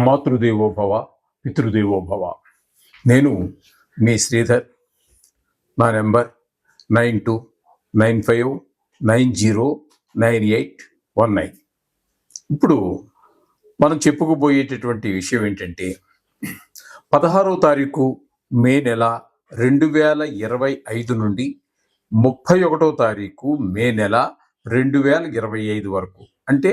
మాతృదేవో భవ, పితృదేవో భవ. నేను మీ శ్రీధర్. నా నెంబర్ 9295909819. ఇప్పుడు మనం చెప్పుకోబోయేటటువంటి విషయం ఏంటంటే 16వ తారీఖు మే నెల 2025 నుండి 31వ తారీఖు మే నెల 2025 వరకు, అంటే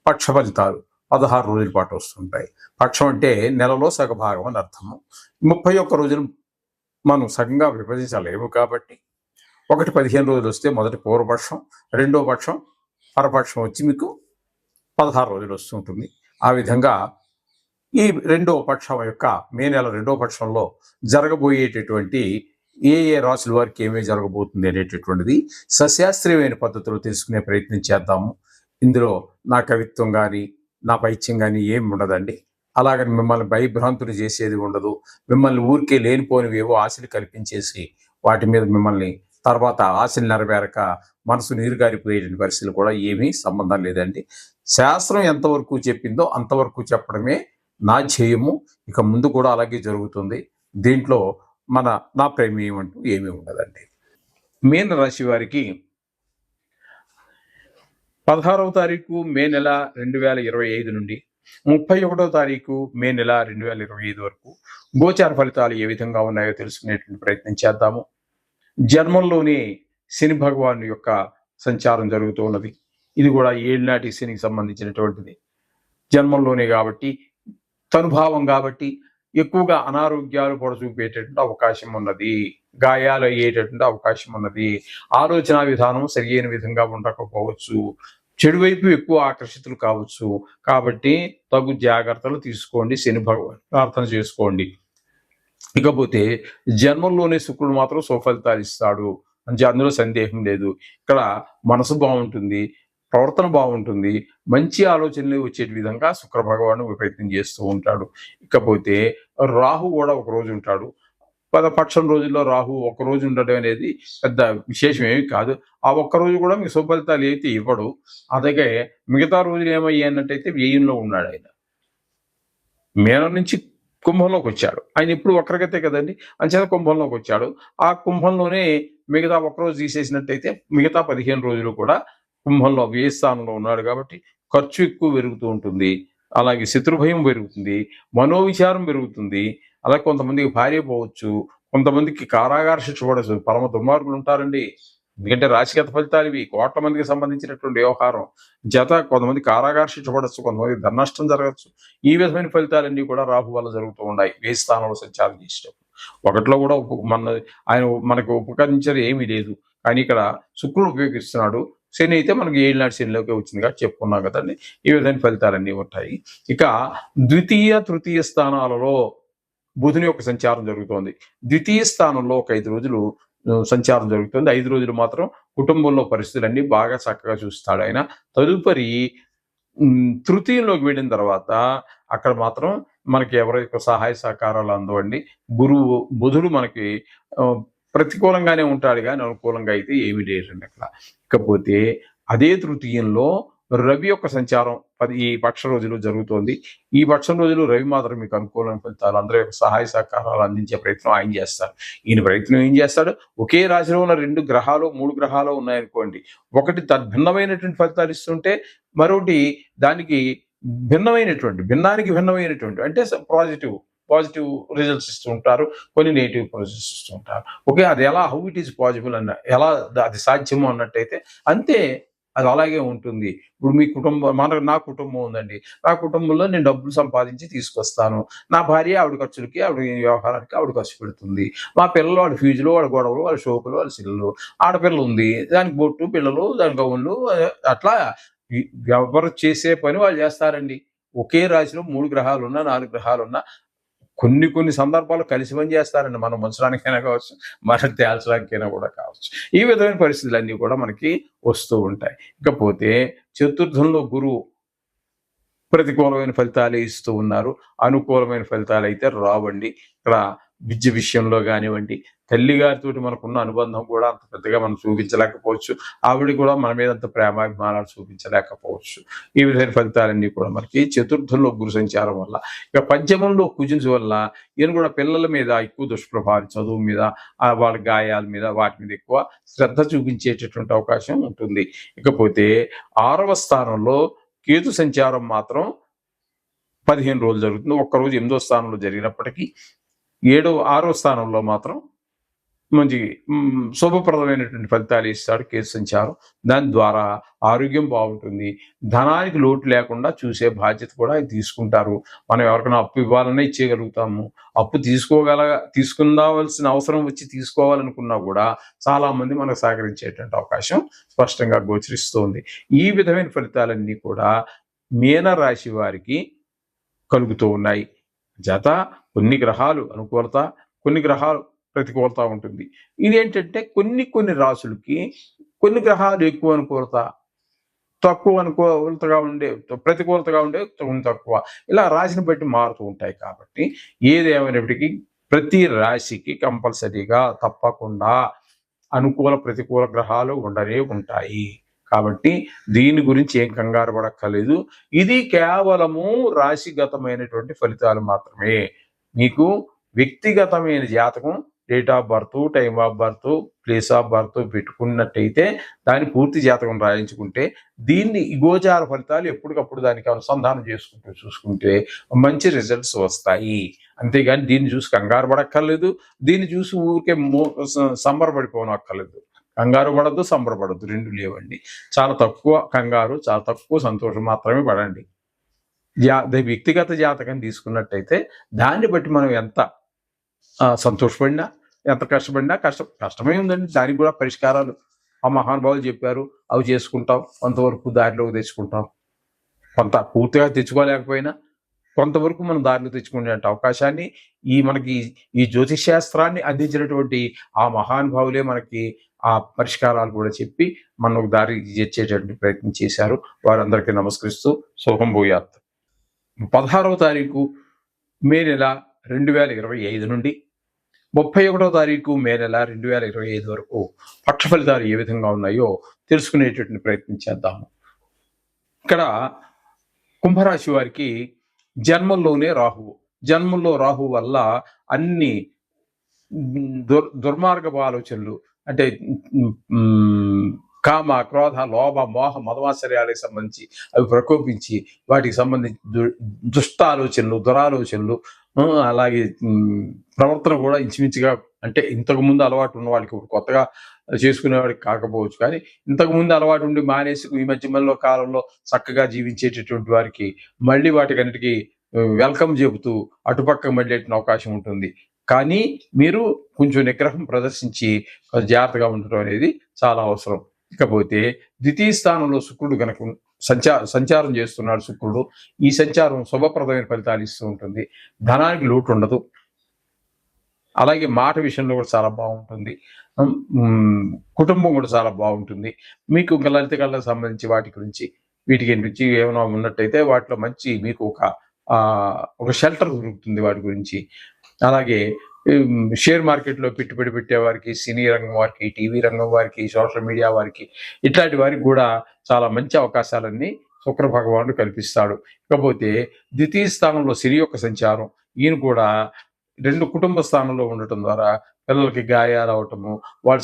పక్ష ఫలితాలు 16 రోజుల పాటు వస్తుంటాయి. పక్షం అంటే నెలలో సగభాగం అని అర్థము. 31 రోజులు మనం సగంగా విభజించలేము కాబట్టి 15 రోజులు వస్తే మొదటి పూర్వపక్షం, రెండో పక్షం, పరపక్షం వచ్చి మీకు 16 రోజులు వస్తుంటుంది. ఆ విధంగా ఈ రెండో పక్షం యొక్క మే నెల రెండో పక్షంలో జరగబోయేటటువంటి ఏ రాశుల వారికి ఏమేమి జరగబోతుంది అనేటటువంటిది సశాస్త్రీయమైన పద్ధతిలో తెలుసుకునే ప్రయత్నం చేద్దాము. ఇందులో నా కవిత్వం కానీ నా పైత్యం కానీ ఏమి ఉండదండి. అలాగని మిమ్మల్ని భయభ్రాంతులు చేసేది ఉండదు. మిమ్మల్ని ఊరికే లేనిపోనివి ఏవో ఆశలు కల్పించేసి వాటి మీద మిమ్మల్ని తర్వాత ఆశలు నెరవేరక మనసు నీరుగారిపోయేటువంటి పరిస్థితులు కూడా ఏమీ సంబంధం లేదండి. శాస్త్రం ఎంతవరకు చెప్పిందో అంతవరకు చెప్పడమే నా ధ్యేయము. ఇక ముందు కూడా అలాగే జరుగుతుంది. దీంట్లో నా ప్రమేయం అంటూ ఏమీ ఉండదండి. మీన రాశి వారికి 16వ తారీఖు మే నెల 2025 నుండి 31వ తారీఖు మే నెల 2025 వరకు గోచార ఫలితాలు ఏ విధంగా ఉన్నాయో తెలుసుకునేటువంటి ప్రయత్నం చేద్దాము. జన్మంలోనే శని భగవాను యొక్క సంచారం జరుగుతూ ఉన్నది. ఇది కూడా ఏళ్ళనాటి శనికి సంబంధించినటువంటిది. జన్మంలోనే కాబట్టి, తనుభావం కాబట్టి ఎక్కువగా అనారోగ్యాలు పొడ చూపేటటువంటి అవకాశం ఉన్నది. గాయాలు అయ్యేటటువంటి అవకాశం ఉన్నది. ఆలోచన విధానం సరియైన విధంగా ఉండకపోవచ్చు. చెడు వైపు ఎక్కువ ఆకర్షితులు కావచ్చు. కాబట్టి తగు జాగ్రత్తలు తీసుకోండి. శని భగవాన్ ప్రార్థన చేసుకోండి. ఇకపోతే జన్మంలోనే శుక్రుడు మాత్రం సుఫలితాలు ఇస్తాడు అని అందులో సందేహం లేదు. ఇక్కడ మనసు బాగుంటుంది, ప్రవర్తన బాగుంటుంది, మంచి ఆలోచనలు వచ్చే విధంగా శుక్ర భగవాను ప్రయత్నం చేస్తూ ఉంటాడు. ఇకపోతే రాహు కూడా ఒక రోజు ఉంటాడు. పక్షం రోజుల్లో రాహు ఒక రోజు ఉండడం అనేది పెద్ద విశేషం ఏమి కాదు. ఆ ఒక్క రోజు కూడా మీకు సుఫలితాలు అయితే ఇవ్వడు. అలాగే మిగతా రోజులు ఏమయ్యాయన్నట్టయితే వ్యయంలో ఉన్నాడు ఆయన. మీనం నుంచి కుంభంలోకి వచ్చాడు. ఆయన ఇప్పుడు వక్రగతే కదండి, అంచేత కుంభంలోకి వచ్చాడు. ఆ కుంభంలోనే మిగతా ఒక్కరోజు తీసేసినట్టయితే మిగతా 15 రోజులు కూడా కుంభంలో వ్యయ స్థానంలో ఉన్నాడు కాబట్టి ఖర్చు ఎక్కువ పెరుగుతూ ఉంటుంది. అలాగే శత్రుభయం పెరుగుతుంది, మనోవిచారం పెరుగుతుంది. అలాగే కొంతమందికి భార్య పోవచ్చు, కొంతమందికి కారాగార శిక్ష పడవచ్చు. పరమ దుర్మార్గులు ఉంటారండి. ఎందుకంటే రాశిగత ఫలితాలు ఇవి, కోట్ల మందికి సంబంధించినటువంటి వ్యవహారం. కొంతమంది కారాగార శిక్ష పడవచ్చు, కొంతమంది ధన నష్టం జరగచ్చు. ఈ విధమైన ఫలితాలన్నీ కూడా రాహు వల్ల జరుగుతూ ఉన్నాయి వ్యయ స్థానంలో సంచారం చేసేటప్పుడు. ఒకటిలో కూడా ఆయన మనకు ఉపకరించేది ఏమీ లేదు. కానీ ఇక్కడ శుక్రుడు ఉపయోగిస్తున్నాడు. శని అయితే మనకి ఏళ్ళనాటి శనిలోకి వచ్చింది కాబట్టి చెప్పుకున్నాం కదండి. ఈ విధమైన ఫలితాలన్నీ ఉంటాయి. ఇక ద్వితీయ తృతీయ స్థానాలలో బుధుని యొక్క సంచారం జరుగుతోంది. ద్వితీయ స్థానంలో ఒక 5 రోజులు సంచారం జరుగుతుంది. 5 రోజులు మాత్రం కుటుంబంలో పరిస్థితులన్నీ బాగా చక్కగా చూస్తాడు ఆయన. తదుపరి తృతీయంలోకి వెళ్ళిన తర్వాత అక్కడ మాత్రం మనకి ఎవరైతే సహాయ సహకారాలు అందవండి. బుధుడు మనకి ప్రతికూలంగానే ఉంటాడు కానీ అనుకూలంగా అయితే ఏమీ లేదండి అక్కడ. ఇకపోతే అదే తృతీయంలో రవి యొక్క సంచారం ఈ పక్ష రోజులు జరుగుతోంది. ఈ పక్షం రోజులు రవి మాత్రం మీకు అనుకూలమైన ఫలితాలు, అందరూ యొక్క సహాయ సహకారాలు అందించే ప్రయత్నం ఆయన చేస్తారు. ఈయన ప్రయత్నం ఏం చేస్తాడు, ఒకే రాశిలో ఉన్న 2 గ్రహాలు 3 గ్రహాలు ఉన్నాయనుకోండి, ఒకటి భిన్నమైనటువంటి ఫలితాలు ఇస్తుంటే మరొకటి దానికి భిన్నానికి భిన్నమైనటువంటి అంటే పాజిటివ్ రిజల్ట్స్ ఇస్తూ ఉంటారు, కొన్ని నెగిటివ్ రిజల్ట్స్ ఇస్తూ ఉంటారు. ఓకే, అది హౌ ఇట్ ఈస్ పాసిబుల్ అన్న ఎలా అది సాధ్యము అన్నట్టయితే అంతే, అది అలాగే ఉంటుంది. ఇప్పుడు మీ కుటుంబం, నా కుటుంబం ఉందండి. నా కుటుంబంలో నేను డబ్బులు సంపాదించి తీసుకొస్తాను. నా భార్య ఆవిడ ఖర్చులకి, ఆవిడ వ్యవహారానికి ఆవిడ ఖర్చు పెడుతుంది. మా పిల్లలు వాళ్ళ ఫీజులు, వాళ్ళ గొడవలు, వాళ్ళ షోకులు, వాళ్ళ సిల్లు. ఆడపిల్ల ఉంది, దానికి బొట్టు, పిల్లలు, దాని గౌన్లు, అట్లా ఎవరు చేసే పని వాళ్ళు చేస్తారండి. ఒకే రాశిలో 3 గ్రహాలున్నా 4 గ్రహాలున్నా కొన్ని సందర్భాలు కలిసి పని చేస్తారండి. మనం ముంచడానికైనా కావచ్చు, మనం తేల్చడానికైనా కూడా కావచ్చు. ఈ విధమైన పరిస్థితులన్నీ కూడా మనకి వస్తూ ఉంటాయి. ఇకపోతే చతుర్థంలో గురువు ప్రతికూలమైన ఫలితాలే ఇస్తూ ఉన్నారు, అనుకూలమైన ఫలితాలు అయితే రావండి. ఇక్కడ విద్య విషయంలో కానివ్వండి, తల్లి గారితో మనకున్న అనుబంధం కూడా అంత పెద్దగా మనం చూపించలేకపోవచ్చు. ఆవిడ కూడా మన మీద అంత ప్రేమాభిమానాలు చూపించలేకపోవచ్చు. ఈ విధమైన ఫలితాలన్నీ కూడా మనకి చతుర్థంలో గురు సంచారం వల్ల, ఇక పంచమంలో కుజుని వల్ల ఈయన కూడా పిల్లల మీద ఎక్కువ దుష్ప్రభావం, చదువు మీద, వాళ్ళ గాయాల మీద, వాటి మీద ఎక్కువ శ్రద్ధ చూపించేటటువంటి అవకాశం ఉంటుంది. ఇకపోతే 6వ స్థానంలో కేతు సంచారం మాత్రం 15 రోజులు జరుగుతుంది. ఒక్కరోజు 8వ స్థానంలో జరిగినప్పటికీ 6వ స్థానంలో మాత్రం మంచి శుభప్రదమైనటువంటి ఫలితాలు ఇస్తాడు కేతు సంచారం. దాని ద్వారా ఆరోగ్యం బాగుంటుంది. ధనానికి లోటు లేకుండా చూసే బాధ్యత కూడా ఆయన తీసుకుంటారు. మనం ఎవరికైనా అప్పు ఇవ్వాలన్నా ఇచ్చేయగలుగుతాము. అప్పు తీసుకుందాల్సిన అవసరం వచ్చి తీసుకోవాలనుకున్నా కూడా చాలా మంది మనకు సహకరించేటువంటి అవకాశం స్పష్టంగా గోచరిస్తోంది. ఈ విధమైన ఫలితాలన్నీ కూడా మీన రాశి వారికి కలుగుతూ ఉన్నాయి. జత కొన్ని గ్రహాలు అనుకూలత, కొన్ని గ్రహాలు ప్రతికూలత ఉంటుంది. ఇదేంటంటే కొన్ని రాశులకి కొన్ని గ్రహాలు ఎక్కువ అనుకూలత, తక్కువ అనుకూలతగా ఉండే, ప్రతికూలతగా ఉండే తక్కువ, ఇలా రాశిని బట్టి మారుతూ ఉంటాయి. కాబట్టి ఏదేమైనప్పటికీ ప్రతి రాశికి కంపల్సరీగా తప్పకుండా అనుకూల ప్రతికూల గ్రహాలు ఉండనే ఉంటాయి. కాబట్టి దీని గురించి ఏం కంగారు పడక్కర్లేదు. ఇది కేవలము రాశిగతమైనటువంటి ఫలితాలు మాత్రమే. మీకు వ్యక్తిగతమైన జాతకం, date of birth, time of birth, place of birth పెట్టుకున్నట్టయితే, దాని పూర్తి జాతకం రాయించుకుంటే, దీన్ని గోచార ఫలితాలు ఎప్పటికప్పుడు దానికి అనుసంధానం చూసుకుంటే మంచి రిజల్ట్స్ వస్తాయి. అంతేగాని దీన్ని చూసి కంగారు పడక్కర్లేదు. దీన్ని చూసి ఊరికే సంబరపడిపోనక్కర్లేదు. కంగారు పడద్దు, సంబరపడద్దు, రెండు లేవండి. చాలా తక్కువ కంగారు, చాలా తక్కువ సంతోషం మాత్రమే పడండి. వ్యక్తిగత జాతకం తీసుకున్నట్టయితే దాన్ని బట్టి మనం ఎంత సంతోషపడినా, ఎంత కష్టపడినా, కష్టమే ఉందండి. దానికి కూడా పరిష్కారాలు ఆ మహానుభావులు చెప్పారు, అవి చేసుకుంటాం. కొంతవరకు దారిలోకి తెచ్చుకుంటాం. కొంత పూర్తిగా తెచ్చుకోలేకపోయినా కొంతవరకు మనం దారిలో తెచ్చుకునే అవకాశాన్ని మనకి ఈ జ్యోతిష్ శాస్త్రాన్ని అందించినటువంటి ఆ మహానుభావులే మనకి ఆ పరిష్కారాలు కూడా చెప్పి మనం దారి తెచ్చేటటువంటి ప్రయత్నం చేశారు. వారందరికీ నమస్కరిస్తూ శుభం భూయాత్. 16వ తారీఖు మే నెల 2025 నుండి 31వ తారీఖు మే నెల 2025 వరకు పక్ష ఫలితాలు ఏ విధంగా ఉన్నాయో తెలుసుకునేటటువంటి ప్రయత్నం చేద్దాము. ఇక్కడ కుంభరాశి వారికి జన్మంలోనే రాహువు వల్ల అన్ని దుర్మార్గపు ఆలోచనలు, అంటే కామ, క్రోధ, లోభ, మోహ, మదమాశ్చర్యాలకు సంబంధించి అవి ప్రకోపించి వాటికి సంబంధించి దుష్ట ఆలోచనలు, దురాలోచనలు, అలాగే ప్రవర్తన కూడా ఇంచుమించుగా, అంటే ఇంతకుముందు అలవాటు ఉన్న వాళ్ళకి కొత్తగా చేసుకునేవాడికి కాకపోవచ్చు, కానీ ఇంతకుముందు అలవాటు ఉండి మానేసి ఈ మధ్య కాలంలో చక్కగా జీవించేటటువంటి వారికి మళ్ళీ వాటికన్నిటికీ వెల్కమ్ చెబుతూ అటుపక్క మళ్ళేటిన అవకాశం ఉంటుంది. కానీ మీరు కొంచెం నిగ్రహం ప్రదర్శించి జాగ్రత్తగా ఉండటం అనేది చాలా అవసరం. ఇకపోతే ద్వితీయ స్థానంలో శుక్రుడు కనుక సంచారం చేస్తున్నాడు. శుక్రుడు ఈ సంచారం శుభప్రదమైన ఫలితాలు ఇస్తూ ఉంటుంది. ధనానికి లోటు ఉండదు. అలాగే మాట విషయంలో కూడా చాలా బాగుంటుంది. కుటుంబం కూడా చాలా బాగుంటుంది. మీకు ఇంకా లలిత కళలకు సంబంధించి వీటికి గురించి ఏమైనా ఉన్నట్టయితే వాటిలో మంచి మీకు ఒక షెల్టర్ దొరుకుతుంది వాటి గురించి. అలాగే షేర్ మార్కెట్లో పెట్టుబడి పెట్టే వారికి, సినీ రంగం వారికి, టీవీ రంగం వారికి, సోషల్ మీడియా వారికి, ఇట్లాంటి వారికి కూడా చాలా మంచి అవకాశాలన్నీ శుక్ర భగవానుడు కల్పిస్తాడు. ఇకపోతే ద్వితీయ స్థానంలో శని యొక్క సంచారం, ఈయన కూడా 2 కుటుంబ స్థానంలో ఉండటం ద్వారా పిల్లలకి గాయాలు అవటము, వాళ్ళు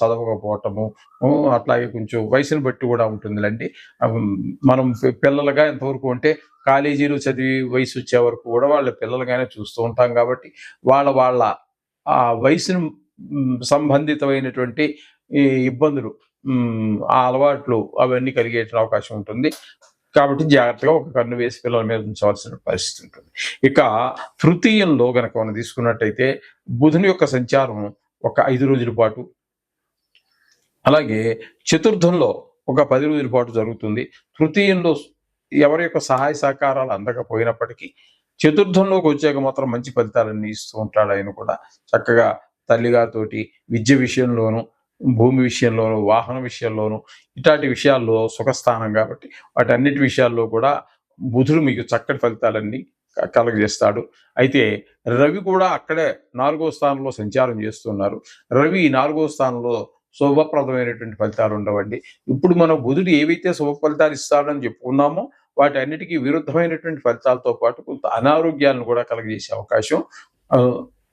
చదవకపోవటము, అట్లాగే కొంచెం వయసును బట్టి కూడా ఉంటుందిలేండి. మనం పిల్లలుగా ఎంతవరకు అంటే కాలేజీలో చదివి వయసు వచ్చే వరకు కూడా వాళ్ళ పిల్లలుగానే చూస్తూ ఉంటాం. కాబట్టి వాళ్ళ ఆ వయసును సంబంధితమైనటువంటి ఇబ్బందులు, ఆ అలవాట్లు అవన్నీ కలిగే అవకాశం ఉంటుంది. కాబట్టి జాగ్రత్తగా ఒక కన్ను వేసి పిల్లల మీద ఉంచవలసిన పరిస్థితి ఉంటుంది. ఇక తృతీయంలో గనక మనం తీసుకున్నట్టయితే బుధుని యొక్క సంచారం ఒక 5 రోజుల పాటు, అలాగే చతుర్థంలో ఒక 10 రోజుల పాటు జరుగుతుంది. తృతీయంలో ఎవరి యొక్క సహాయ సహకారాలు అందకపోయినప్పటికీ చతుర్థంలోకి వచ్చాక మాత్రం మంచి ఫలితాలన్నీ ఇస్తూ ఉంటాడు. ఆయన కూడా చక్కగా తల్లిగారితోటి విద్య విషయంలోనూ, భూమి విషయంలోనూ, వాహన విషయంలోనూ, ఇట్లాంటి విషయాల్లో సుఖస్థానం కాబట్టి వాటన్నిటి విషయాల్లో కూడా బుధుడు మీకు చక్కటి ఫలితాలన్నీ కలగజేస్తాడు. అయితే రవి కూడా అక్కడే 4వ స్థానంలో సంచారం చేస్తున్నారు. రవి 4వ స్థానంలో శుభప్రదమైనటువంటి ఫలితాలు ఉండవండి. ఇప్పుడు మనం బుధుడు ఏవైతే శుభ ఫలితాలు ఇస్తాడని చెప్పుకున్నామో వాటన్నిటికీ విరుద్ధమైనటువంటి ఫలితాలతో పాటు కొంత అనారోగ్యాలను కూడా కలగజేసే అవకాశం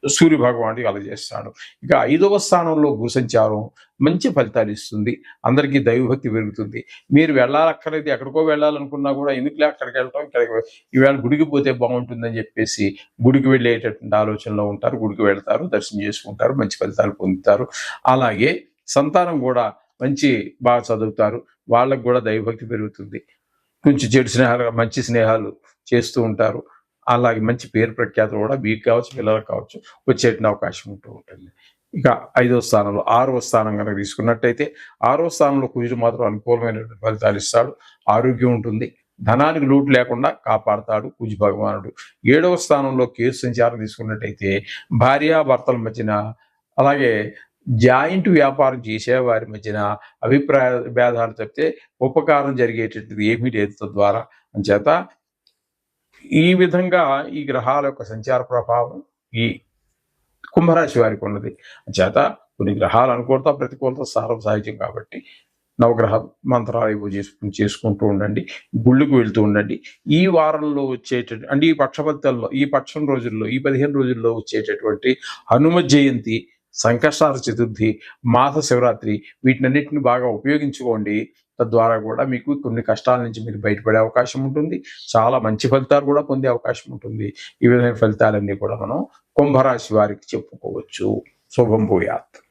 సూర్య భగవానుడు కలగజేస్తాడు. ఇక 5వ స్థానంలో గురు సంచారం మంచి ఫలితాలు ఇస్తుంది. అందరికీ దైవభక్తి పెరుగుతుంది. మీరు వెళ్ళాలక్కర్లేదు, ఎక్కడికో వెళ్ళాలనుకున్నా కూడా ఎందుకులే అక్కడికి వెళ్ళటం, ఇక్కడికి ఈవేళ గుడికి పోతే బాగుంటుందని చెప్పేసి గుడికి వెళ్ళేటటువంటి ఆలోచనలో ఉంటారు. గుడికి వెళ్తారు, దర్శనం చేసుకుంటారు, మంచి ఫలితాలు పొందుతారు. అలాగే సంతానం కూడా బాగా చదువుతారు. వాళ్ళకు కూడా దైవభక్తి పెరుగుతుంది. కొంచెం చెడు స్నేహాలు, మంచి స్నేహాలు చేస్తూ ఉంటారు. అలాగే మంచి పేరు ప్రఖ్యాతులు కూడా మీకు కావచ్చు, పిల్లలకు కావచ్చు వచ్చేటువంటి అవకాశం ఉంటుంది. ఇక 5వ స్థానంలో 6వ స్థానం కనుక తీసుకున్నట్టయితే 6వ స్థానంలో కుజుడు మాత్రం అనుకూలమైనటువంటి ఫలితాలు ఇస్తాడు. ఆరోగ్యం ఉంటుంది. ధనానికి లోటు లేకుండా కాపాడతాడు కుజ భగవానుడు. 7వ స్థానంలో కేతు సంచారం తీసుకున్నట్టయితే భార్యాభర్తల మధ్యన, అలాగే జాయింట్ వ్యాపారం చేసే వారి మధ్యన అభిప్రాయ భేదాలు తప్పితే ఉపకారం జరిగేటటువంటిది ఏమీ లేదు తద్వారా. అంచేత ఈ విధంగా ఈ గ్రహాల యొక్క సంచార ప్రభావం ఈ కుంభరాశి వారికి ఉన్నది. చేత కొన్ని గ్రహాలు అనుకూలత ప్రతికూలత సహజం కాబట్టి నవగ్రహ మంత్రాలు చేసుకుంటూ ఉండండి. గుళ్ళకు వెళ్తూ ఉండండి. ఈ వారంలో అంటే ఈ పక్షపత్యాల్లో ఈ పక్షం రోజుల్లో ఈ 15 రోజుల్లో వచ్చేటటువంటి హనుమ జయంతి, సంకష్టార చతుర్థి, మాస శివరాత్రి వీటినన్నిటిని బాగా ఉపయోగించుకోండి. తద్వారా కూడా మీకు కొన్ని కష్టాల నుంచి మీరు బయటపడే అవకాశం ఉంటుంది. చాలా మంచి ఫలితాలు కూడా పొందే అవకాశం ఉంటుంది. ఈ విధమైన ఫలితాలన్నీ కూడా మనం కుంభరాశి వారికి చెప్పుకోవచ్చు. శుభం భూయాత్.